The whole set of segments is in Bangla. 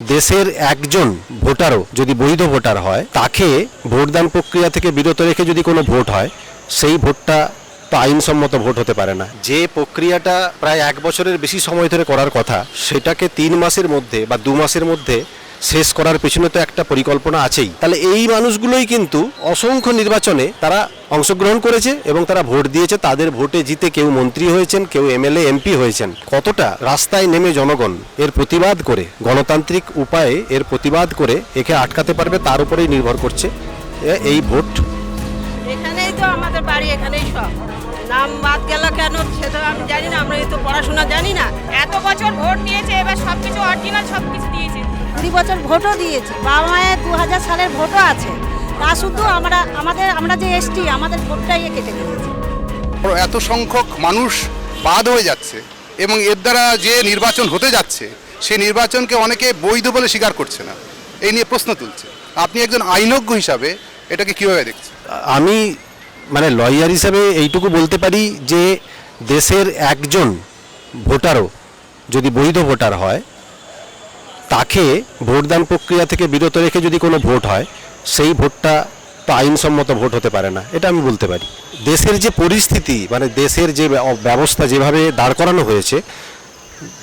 দেশের একজন ভোটারও যদি বৈধ ভোটার হয় তাকে ভোটদান প্রক্রিয়া থেকে বিরত রেখে যদি কোনো ভোট হয় সেই ভোটটা তো আইনসম্মত ভোট হতে পারে না। যে প্রক্রিয়াটা প্রায় 1 বছরের বেশি সময় ধরে করার কথা সেটাকে 3 মাসের মধ্যে বা 2 মাসের মধ্যে শেষ করার পেছনে তো একটা পরিকল্পনা আছেই। তাহলে এই মানুষগুলোই কিন্তু অসংখ্য নির্বাচনে তারা অংশগ্রহণ করেছে এবং তারা ভোট দিয়েছে, তাদের ভোটে জিতে কেউ মন্ত্রী হয়েছেন, কেউ এমএলএ এমপি হয়েছেন। কতটা রাস্তায় নেমে জনগণ এর প্রতিবাদ করে, গণতান্ত্রিক উপায়ে এর প্রতিবাদ করে একে আটকাতে পারবে তার উপরেই নির্ভর করছে এই ভোট। এখানেই তো আমাদের বাড়ি, এখানেই সব। নাম বাদ গেল কেন সেটা আমি জানি না, আমরা এই তো পড়াশোনা জানি না। এত বছর ভোট দিয়েছে, এবার সবকিছু অরিজিনাল সবকিছু দিয়েছে। 20 বছর ভোটও দিয়েছি, বাবা মায়ের 2000 সালের ভোটও আছে। তা শুধু আমরা যে এসটি, আমাদের ভোটটাই কেটে নিয়েছে। এত সংখ্যক মানুষ বাদ হয়ে যাচ্ছে এবং এর দ্বারা যে নির্বাচন হতে যাচ্ছে সেই নির্বাচনকে অনেকে বৈধ বলে স্বীকার করছে না, এই নিয়ে প্রশ্ন তুলছে। আপনি একজন আইনজ্ঞ হিসাবে এটাকে কিভাবে দেখছেন? আমি লয়ার হিসাবে এইটুকু বলতে পারি যে দেশের একজন ভোটারও যদি বৈধ ভোটার হয় তাকে ভোটদান প্রক্রিয়া থেকে বিরত রেখে যদি কোনো ভোট হয় সেই ভোটটা তো আইনসম্মত ভোট হতে পারে না, এটা আমি বলতে পারি। দেশের যে পরিস্থিতি, দেশের যে ব্যবস্থা যেভাবে দাঁড় করানো হয়েছে,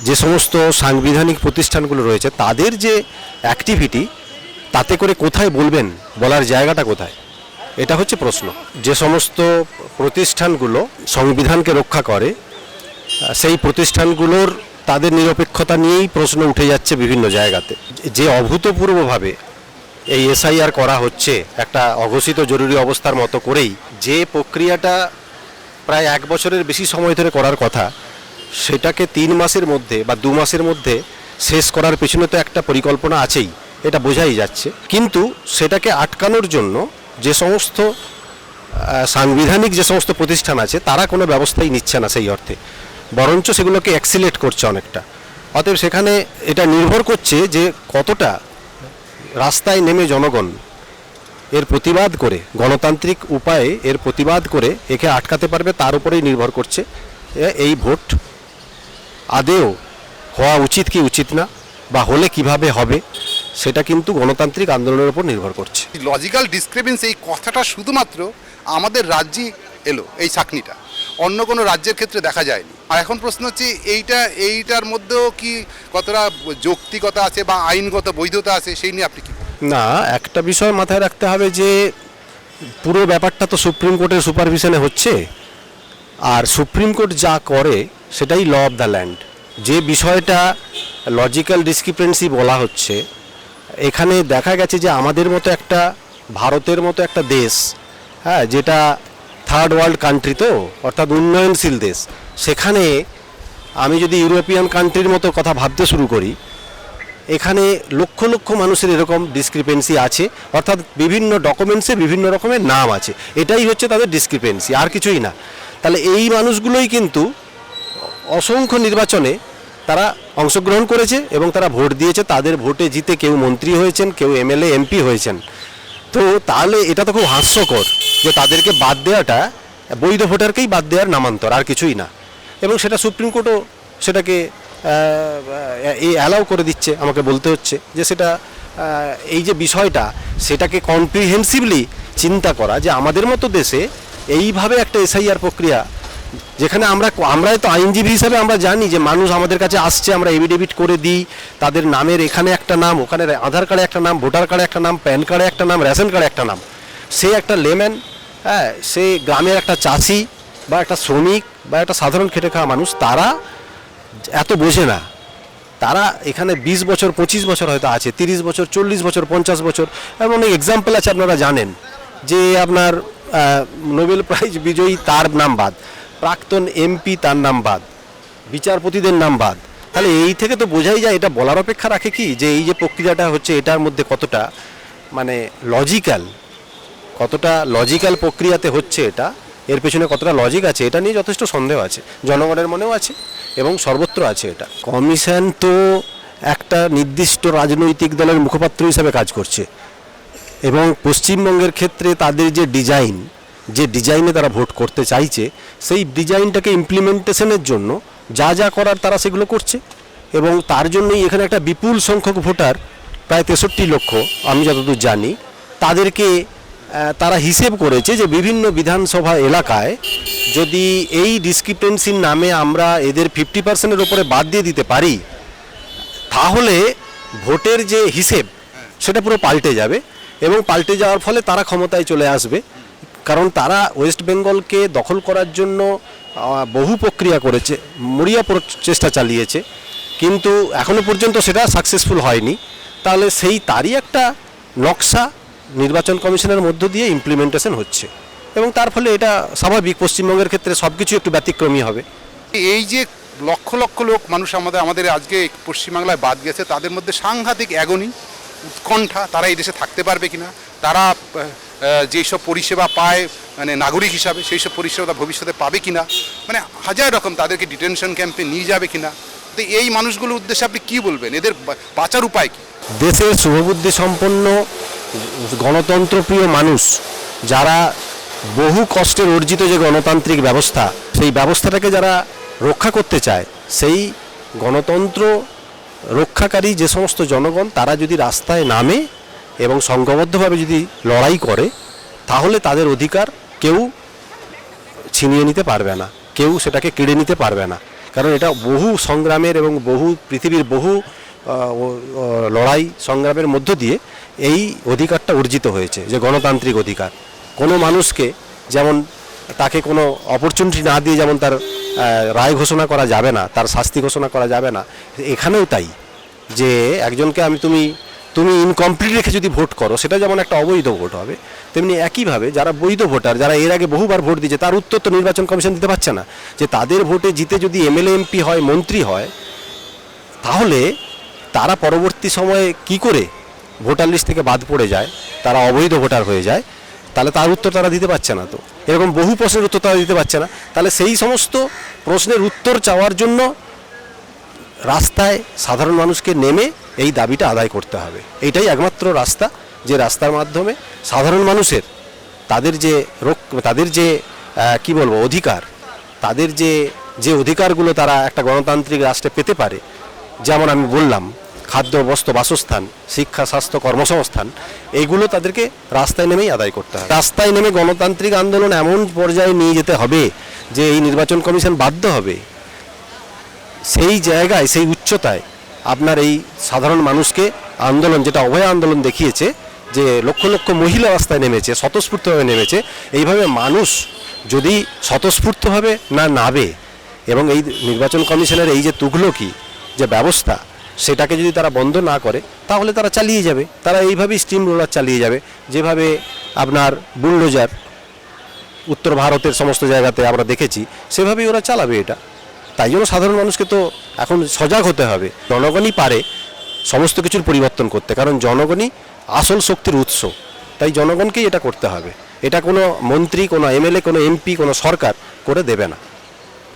যে সমস্ত সাংবিধানিক প্রতিষ্ঠানগুলো রয়েছে তাদের যে অ্যাক্টিভিটি, তাতে করে কোথায় বলবেন, বলার জায়গাটা কোথায়, এটা হচ্ছে প্রশ্ন। যে সমস্ত প্রতিষ্ঠানগুলো সংবিধানকে রক্ষা করে সেই প্রতিষ্ঠানগুলোর তাদের নিরপেক্ষতা নিয়েই প্রশ্ন উঠে যাচ্ছে বিভিন্ন জায়গাতে। যে অভূতপূর্বভাবে এই এসআইআর করা হচ্ছে একটা অঘোষিত জরুরি অবস্থার মতো করেই, যে প্রক্রিয়াটা প্রায় 1 বছরের বেশি সময় ধরে করার কথা সেটাকে 3 মাসের মধ্যে বা 2 মাসের মধ্যে শেষ করার পেছনে তো একটা পরিকল্পনা আছেই, এটা বোঝাই যাচ্ছে। কিন্তু সেটাকে আটকানোর জন্য যে সমস্ত সাংবিধানিক যে সমস্ত প্রতিষ্ঠান আছে তারা কোনো ব্যবস্থাই নিচ্ছে না সেই অর্থে, বরঞ্চ সেগুলোকে অ্যাক্সিলেট করছে অনেকটা। অতএব সেখানে এটা নির্ভর করছে যে কতটা রাস্তায় নেমে জনগণ এর প্রতিবাদ করে, গণতান্ত্রিক উপায়ে এর প্রতিবাদ করে একে আটকাতে পারবে তার উপরেই নির্ভর করছে এই ভোট আদেও হওয়া উচিত কি উচিত না, বা হলে কিভাবে হবে, সেটা কিন্তু গণতান্ত্রিক আন্দোলনের উপর নির্ভর করছে। লজিক্যাল ডিসক্রিপেন্সি এই কথাটা শুধুমাত্র আমাদের রাজ্যে এলো, এই চাকনিটা অন্য কোনো রাজ্যের ক্ষেত্রে দেখা যায়নি। আর এখন প্রশ্ন হচ্ছে এইটার মধ্যেও কি কতটা যৌক্তিকতা আছে বা আইনগত বৈধতা আছে, সেই নিয়ে আপনি কি? না, একটা বিষয় মাথায় রাখতে হবে যে পুরো ব্যাপারটা তো সুপ্রিম কোর্টের সুপারভিশনে হচ্ছে, আর সুপ্রিম কোর্ট যা করে সেটাই ল অফ দ্য ল্যান্ড। যে বিষয়টা লজিক্যাল ডিসক্রিপেন্সি বলা হচ্ছে, এখানে দেখা গেছে যে আমাদের মতো একটা, ভারতের মতো একটা দেশ, হ্যাঁ, যেটা থার্ড ওয়ার্ল্ড কান্ট্রি, তো অর্থাৎ উন্নয়নশীল দেশ, সেখানে আমি যদি ইউরোপিয়ান কান্ট্রির মতো কথা ভাবতে শুরু করি, এখানে লক্ষ লক্ষ মানুষের এরকম ডিসক্রিপেন্সি আছে, অর্থাৎ বিভিন্ন ডকুমেন্টসে বিভিন্ন রকমের নাম আছে, এটাই হচ্ছে তাদের ডিসক্রিপেন্সি, আর কিছুই না। তাহলে এই মানুষগুলোই কিন্তু অসংখ্য নির্বাচনে তারা অংশগ্রহণ করেছে এবং তারা ভোট দিয়েছে, তাদের ভোটে জিতে কেউ মন্ত্রী হয়েছেন, কেউ এমএলএ এমপি হয়েছেন। তো তাহলে এটা তো খুব হাস্যকর যে তাদেরকে বাদ দেওয়াটা বৈধ ভোটারকেই বাদ দেওয়ার নামান্তর, আর কিছুই না। এবং সেটা সুপ্রিম কোর্টও সেটাকে অ্যালাউ করে দিচ্ছে, আমাকে বলতে হচ্ছে যে সেটা এই যে বিষয়টা, সেটাকে কম্প্রিহেন্সিভলি চিন্তা করা যে আমাদের মতো দেশে এইভাবে একটা এসআইআর প্রক্রিয়া, যেখানে আমরা তো আইনজীবী হিসাবে আমরা জানি যে মানুষ আমাদের কাছে আসছে, আমরা এভিডেভিট করে দিই, তাদের নামের এখানে একটা নাম, ওখানে আধার কার্ডে একটা নাম, ভোটার কার্ডে একটা নাম, প্যান কার্ডে একটা নাম, রেশন কার্ডে একটা নাম। সে একটা লেম্যান, হ্যাঁ, সে গ্রামের একটা চাষি বা একটা শ্রমিক বা একটা সাধারণ খেটে খাওয়া মানুষ, তারা এত বোঝে না। তারা এখানে 20 বছর 25 বছর হয়তো আছে, 30 বছর 40 বছর 50 বছর, এমন অনেক এক্সাম্পল আছে আপনারা জানেন, যে আপনার নোবেল প্রাইজ বিজয়ী তার নাম বাদ, প্রাক্তন এমপি তার নাম বাদ, বিচারপতিদের নাম বাদ। তাহলে এই থেকে তো বোঝাই যায়, এটা বলার অপেক্ষা রাখে কি যে এই যে প্রক্রিয়াটা হচ্ছে এটার মধ্যে কতটা লজিক্যাল প্রক্রিয়াতে হচ্ছে, এটা এর পেছনে কতটা লজিক আছে, এটা নিয়ে যথেষ্ট সন্দেহ আছে, জনগণের মনেও আছে এবং সর্বত্র আছে। এটা কমিশন তো একটা নির্দিষ্ট রাজনৈতিক দলের মুখপাত্র হিসাবে কাজ করছে, এবং পশ্চিমবঙ্গের ক্ষেত্রে তাদের যে ডিজাইনে তারা ভোট করতে চাইছে, সেই ডিজাইনটাকে ইমপ্লিমেন্টেশনের জন্য যা যা করার তারা সেগুলো করছে। এবং তার জন্যই এখানে একটা বিপুল সংখ্যক ভোটার প্রায় 63 লক্ষ আমি যতদূর জানি তাদেরকে তারা হিসেব করেছে যে বিভিন্ন বিধানসভা এলাকায় যদি এই ডিসক্রিপেন্সির নামে আমরা এদের 50%-এর ওপরে বাদ দিয়ে দিতে পারি তাহলে ভোটের যে হিসেব সেটা পুরো পাল্টে যাবে এবং পাল্টে যাওয়ার ফলে তারা ক্ষমতায় চলে আসবে। কারণ তারা ওয়েস্ট বেঙ্গলকে দখল করার জন্য বহু প্রক্রিয়া করেছে, মরিয়া চেষ্টা চালিয়েছে, কিন্তু এখনো পর্যন্ত সেটা সাকসেসফুল হয়নি। তাহলে সেই তারই একটা নকশা নির্বাচন কমিশনের মধ্য দিয়ে ইমপ্লিমেন্টেশন হচ্ছে এবং তার ফলে এটা স্বাভাবিক পশ্চিমবঙ্গের ক্ষেত্রে সব কিছু একটু ব্যতিক্রমী হবে। এই যে লক্ষ লক্ষ লোক মানুষ আমাদের আজকে পশ্চিমবাংলায় বাদ গেছে, তাদের মধ্যে সাংঘাতিক অ্যাগনি, উৎকণ্ঠা, তারা এই দেশে থাকতে পারবে কিনা, তারা যেসব পরিষেবা পায় মানে নাগরিক হিসাবে সেই সব পরিষেবা ভবিষ্যতে পাবে কিনা, মানে হাজার রকম তাদেরকে ডিটেনশন ক্যাম্পে নিয়ে যাবে কিনা। তো এই মানুষগুলোর উদ্দেশ্যে আপনি কী বলবেন, এদের বাঁচার উপায় কী? দেশের শুভবুদ্ধি সম্পন্ন গণতন্ত্রপ্রিয় মানুষ যারা বহু কষ্টের অর্জিত যে গণতান্ত্রিক ব্যবস্থা, সেই ব্যবস্থাটাকে যারা রক্ষা করতে চায়, সেই গণতন্ত্র রক্ষাকারী যে সমস্ত জনগণ তারা যদি রাস্তায় নামে এবং সংঘবদ্ধভাবে যদি লড়াই করে তাহলে তাদের অধিকার কেউ ছিনিয়ে নিতে পারবে না, কেউ সেটাকে কেড়ে নিতে পারবে না। কারণ এটা বহু সংগ্রামের এবং পৃথিবীর বহু লড়াই সংগ্রামের মধ্য দিয়ে এই অধিকারটা অর্জিত হয়েছে, যে গণতান্ত্রিক অধিকার। কোনো মানুষকে যেমন তাকে কোনো অপরচুনিটি না দিয়ে যেমন তার রায় ঘোষণা করা যাবে না, তার শাস্তি ঘোষণা করা যাবে না, এখানেও তাই, যে একজনকে তুমি ইনকমপ্লিট রেখে যদি ভোট করো সেটা যেমন একটা অবৈধ ভোট হবে, তেমনি একইভাবে যারা বৈধ ভোটার, যারা এর আগে বহুবার ভোট দিয়েছে, তার উত্তর তো নির্বাচন কমিশন দিতে পারছে না। যে তাদের ভোটে জিতে যদি এমএলএ এমপি হয়, মন্ত্রী হয়, তাহলে তারা পরবর্তী সময়ে কি করে ভোটার লিস্ট থেকে বাদ পড়ে যায়, তারা অবৈধ ভোটার হয়ে যায়, তাহলে তার উত্তর তারা দিতে পারছে না। তো এরকম বহু প্রশ্নের উত্তর তারা দিতে পারছে না। তাহলে সেই সমস্ত প্রশ্নের উত্তর চাওয়ার জন্য রাস্তায় সাধারণ মানুষকে নেমে এই দাবিটা আদায় করতে হবে। এইটাই একমাত্র রাস্তা, যে রাস্তার মাধ্যমে সাধারণ মানুষের তাদের যে কি বলবো অধিকার, তাদের যে অধিকারগুলো তারা একটা গণতান্ত্রিক রাষ্ট্রে পেতে পারে, যেমন আমি বললাম খাদ্য, বস্ত্র, বাসস্থান, শিক্ষা, স্বাস্থ্য, কর্মসংস্থান, এইগুলো তাদেরকে রাস্তায় নেমেই আদায় করতে হবে। রাস্তায় নেমে গণতান্ত্রিক আন্দোলন এমন পর্যায়ে নিয়ে যেতে হবে যে এই নির্বাচন কমিশন বাধ্য হবে সেই জায়গায়, সেই উচ্চতায় আপনার এই সাধারণ মানুষকে আন্দোলন, যেটা অভয় আন্দোলন দেখিয়েছে, যে লক্ষ লক্ষ মহিলা রাস্তায় নেমেছে, স্বতঃস্ফূর্তভাবে নেমেছে, এইভাবে মানুষ যদি স্বতঃস্ফূর্তভাবে নাবে এবং এই নির্বাচন কমিশনের এই যে তুগলকি যে ব্যবস্থা, সেটাকে যদি তারা বন্ধ না করে তাহলে তারা চালিয়ে যাবে, তারা এইভাবেই স্টিম রোলার চালিয়ে যাবে, যেভাবে আপনার বুলডোজার উত্তর ভারতের সমস্ত জায়গাতে আমরা দেখেছি, সেভাবেই ওরা চালাবে এটা। তাই জন্য সাধারণ মানুষকে তো এখন সজাগ হতে হবে। জনগণই পারে সমস্ত কিছুর পরিবর্তন করতে, কারণ জনগণই আসল শক্তির উৎস। তাই জনগণকেই এটা করতে হবে, এটা কোনো মন্ত্রী, কোনো এমএলএ, কোনো এমপি, কোনো সরকার করে দেবে না।